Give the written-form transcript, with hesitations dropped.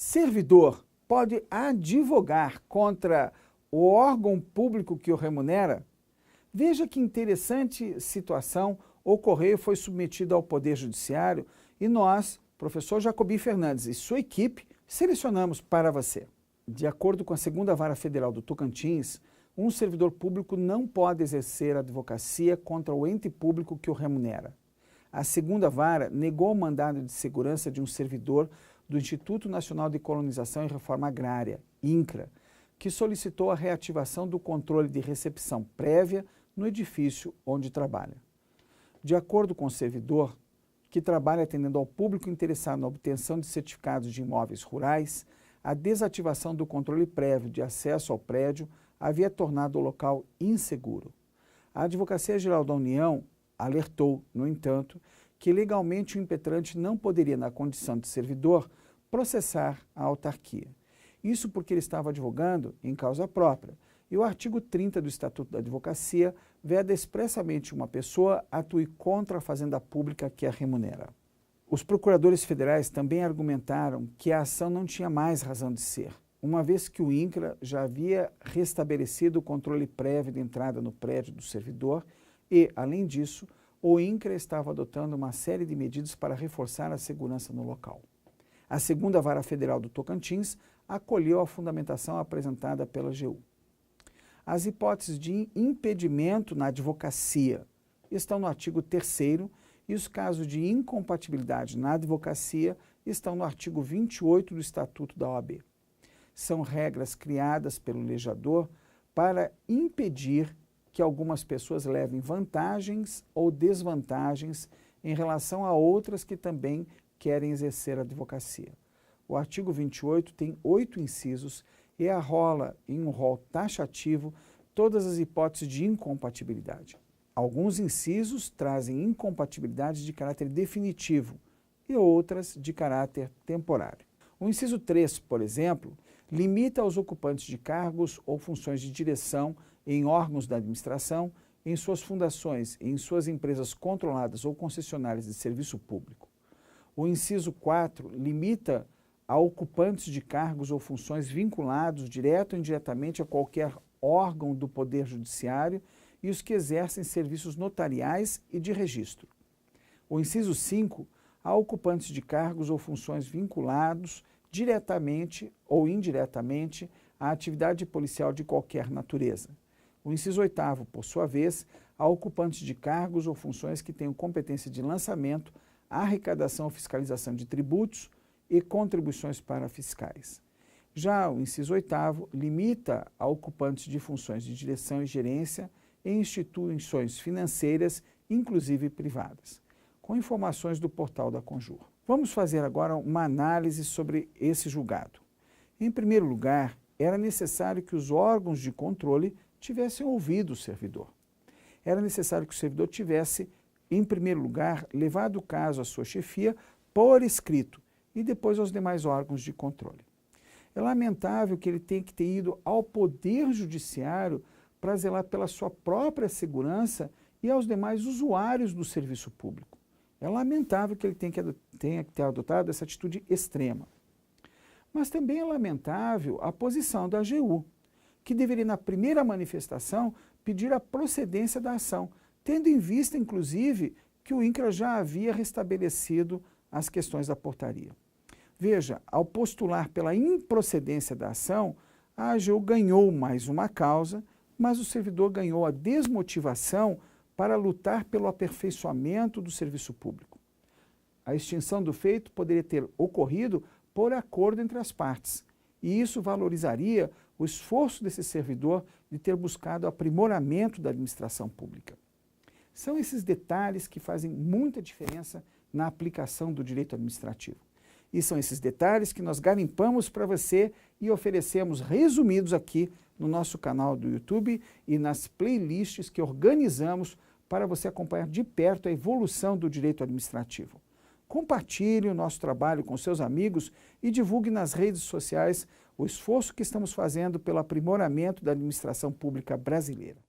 Servidor pode advogar contra o órgão público que o remunera? Veja que interessante situação ocorreu e foi submetida ao Poder Judiciário e nós, professor Jacobi Fernandes e sua equipe, selecionamos para você. De acordo com a 2ª Vara Federal do Tocantins, um servidor público não pode exercer advocacia contra o ente público que o remunera. A 2ª Vara negou o mandado de segurança de um servidor do Instituto Nacional de Colonização e Reforma Agrária, INCRA, que solicitou a reativação do controle de recepção prévia no edifício onde trabalha. De acordo com o servidor, que trabalha atendendo ao público interessado na obtenção de certificados de imóveis rurais, a desativação do controle prévio de acesso ao prédio havia tornado o local inseguro. A Advocacia Geral da União alertou, no entanto, que legalmente o impetrante não poderia, na condição de servidor, processar a autarquia. Isso porque ele estava advogando em causa própria. E o artigo 30 do Estatuto da Advocacia veda expressamente uma pessoa atue contra a fazenda pública que a remunera. Os procuradores federais também argumentaram que a ação não tinha mais razão de ser, uma vez que o INCRA já havia restabelecido o controle prévio de entrada no prédio do servidor e, além disso, o INCRA estava adotando uma série de medidas para reforçar a segurança no local. A 2ª Vara Federal do Tocantins acolheu a fundamentação apresentada pela AGU. As hipóteses de impedimento na advocacia estão no artigo 3º e os casos de incompatibilidade na advocacia estão no artigo 28 do Estatuto da OAB. São regras criadas pelo legislador para impedir que algumas pessoas levem vantagens ou desvantagens em relação a outras que também querem exercer a advocacia. O artigo 28 tem 8 incisos e arrola em um rol taxativo todas as hipóteses de incompatibilidade. Alguns incisos trazem incompatibilidade de caráter definitivo e outras de caráter temporário. O inciso 3, por exemplo, limita aos ocupantes de cargos ou funções de direção em órgãos da administração, em suas fundações e em suas empresas controladas ou concessionárias de serviço público. O inciso 4 limita a ocupantes de cargos ou funções vinculados direto ou indiretamente a qualquer órgão do Poder Judiciário e os que exercem serviços notariais e de registro. O inciso 5, a ocupantes de cargos ou funções vinculados diretamente ou indiretamente à atividade policial de qualquer natureza. O inciso 8º, por sua vez, a ocupantes de cargos ou funções que tenham competência de lançamento, arrecadação ou fiscalização de tributos e contribuições para fiscais. Já o inciso 8º limita a ocupantes de funções de direção e gerência em instituições financeiras, inclusive privadas, com informações do portal da Conjur. Vamos fazer agora uma análise sobre esse julgado. Em primeiro lugar, era necessário que os órgãos de controle tivessem ouvido o servidor. Era necessário que o servidor tivesse, em primeiro lugar, levado o caso à sua chefia por escrito e depois aos demais órgãos de controle. É lamentável que ele tenha que ter ido ao Poder Judiciário para zelar pela sua própria segurança e aos demais usuários do serviço público. É lamentável que ele tenha que ter adotado essa atitude extrema. Mas também é lamentável a posição da AGU, que deveria, na primeira manifestação, pedir a procedência da ação, tendo em vista, inclusive, que o INCRA já havia restabelecido as questões da portaria. Veja, ao postular pela improcedência da ação, a AGU ganhou mais uma causa, mas o servidor ganhou a desmotivação para lutar pelo aperfeiçoamento do serviço público. A extinção do feito poderia ter ocorrido por acordo entre as partes, e isso valorizaria o esforço desse servidor de ter buscado o aprimoramento da administração pública. São esses detalhes que fazem muita diferença na aplicação do direito administrativo. E são esses detalhes que nós garimpamos para você e oferecemos resumidos aqui no nosso canal do YouTube e nas playlists que organizamos para você acompanhar de perto a evolução do direito administrativo. Compartilhe o nosso trabalho com seus amigos e divulgue nas redes sociais o esforço que estamos fazendo pelo aprimoramento da administração pública brasileira.